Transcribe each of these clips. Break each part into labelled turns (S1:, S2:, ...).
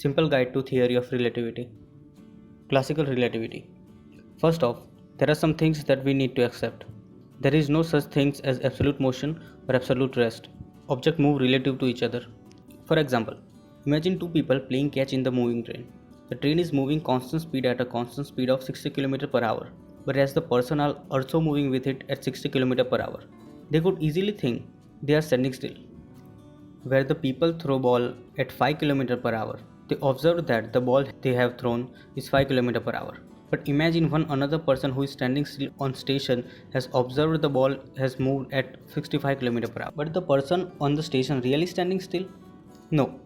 S1: Simple guide to theory of relativity. Classical relativity. First off, there are some things that we need to accept. There is no such things as absolute motion or absolute rest. Objects move relative to each other. For example, imagine two people playing catch in the moving train. The train is moving constant speed at a constant speed of 60 km per hour, whereas the person are also moving with it at 60 km per hour. They could easily think they are standing still. Where the people throw ball at 5 km per hour, they observe that the ball they have thrown is 5 km per hour. But imagine one another person who is standing still on station has observed the ball has moved at 65 km per hour. But the person on the station really standing still? No.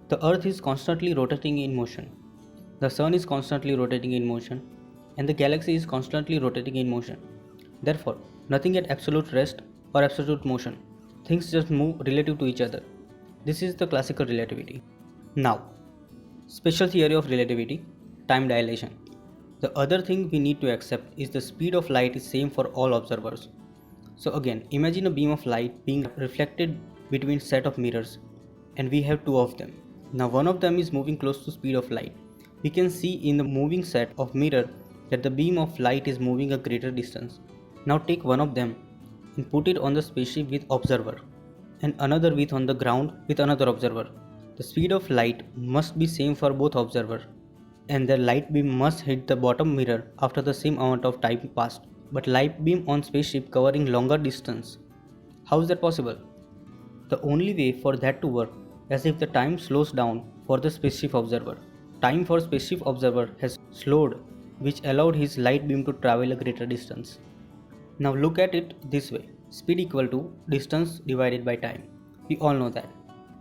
S1: The earth is constantly rotating in motion. The sun is constantly rotating in motion. And the galaxy is constantly rotating in motion. Therefore, nothing at absolute rest or absolute motion. Things just move relative to each other. This is the classical relativity. Now, special theory of relativity, time dilation. The other thing we need to accept is the speed of light is same for all observers. So again, imagine a beam of light being reflected between set of mirrors, and we have two of them. Now one of them is moving close to speed of light. We can see in the moving set of mirror that the beam of light is moving a greater distance. Now take one of them and put it on the spaceship with observer and another with on the ground with another observer. The speed of light must be same for both observer, and the light beam must hit the bottom mirror after the same amount of time passed. But light beam on spaceship covering longer distance. How is that possible? The only way for that to work is if the time slows down for the spaceship observer. Time for spaceship observer has slowed, which allowed his light beam to travel a greater distance. Now look at it this way. Speed equal to distance divided by time. We all know that.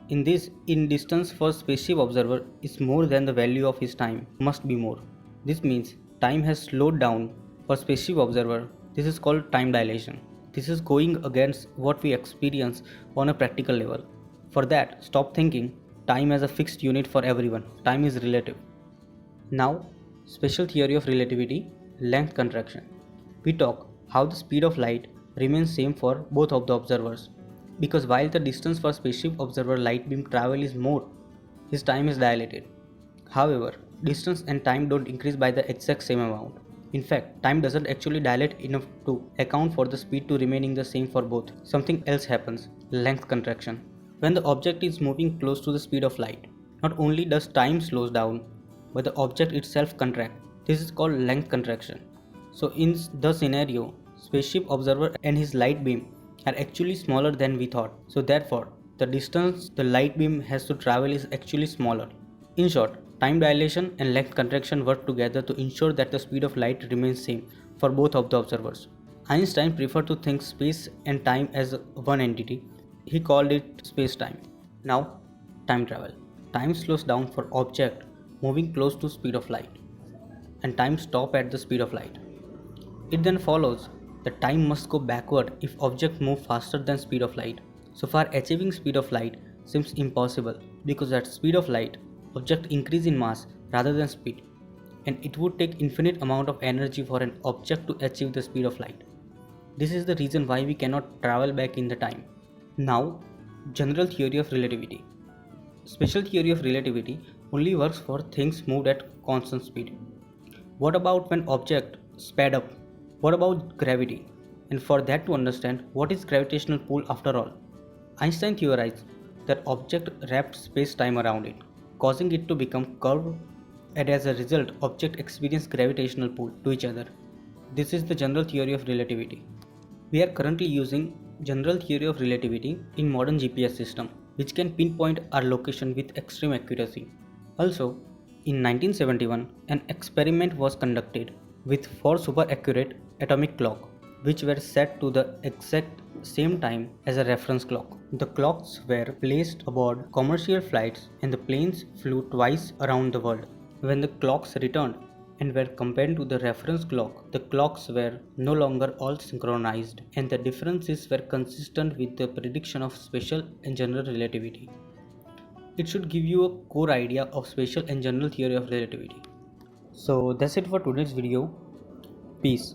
S1: In distance for spaceship observer is more than the value of his time must be more. This means time has slowed down for spaceship observer. This is called time dilation. This is going against what we experience on a practical level. For that, stop thinking time as a fixed unit for everyone. Time is relative. Now, special theory of relativity, length contraction. We talk how the speed of light remains same for both of the observers, because while the distance for spaceship observer light beam travel is more, his time is dilated. However, distance and time don't increase by the exact same amount. In fact, time doesn't actually dilate enough to account for the speed to remaining the same for both. Something else happens, length contraction. When the object is moving close to the speed of light, not only does time slows down, but the object itself contracts. This is called length contraction. So in the scenario, spaceship observer and his light beam are actually smaller than we thought. So therefore, the distance the light beam has to travel is actually smaller. In short, time dilation and length contraction work together to ensure that the speed of light remains same for both of the observers. Einstein preferred to think space and time as one entity. He called it space-time. Now, time travel. Time slows down for object moving close to speed of light, and time stop at the speed of light. It then follows that time must go backward if object move faster than speed of light. So far, achieving speed of light seems impossible because at speed of light, object increase in mass rather than speed, and it would take infinite amount of energy for an object to achieve the speed of light. This is the reason why we cannot travel back in the time. Now, general theory of relativity. Special theory of relativity only works for things moved at constant speed. What about when object sped up? What about gravity? And for that to understand what is gravitational pull after all, Einstein theorized that object wrapped space-time around it, causing it to become curved, and as a result object experience gravitational pull to each other. This is the general theory of relativity. We are currently using general theory of relativity in modern GPS system, which can pinpoint our location with extreme accuracy. Also, in 1971, an experiment was conducted with 4 super accurate atomic clocks, which were set to the exact same time as a reference clock. The clocks were placed aboard commercial flights and the planes flew twice around the world. When the clocks returned and were compared to the reference clock, the clocks were no longer all synchronized, and the differences were consistent with the prediction of special and general relativity. It should give you a core idea of special and general theory of relativity. So that's it for today's video. Peace.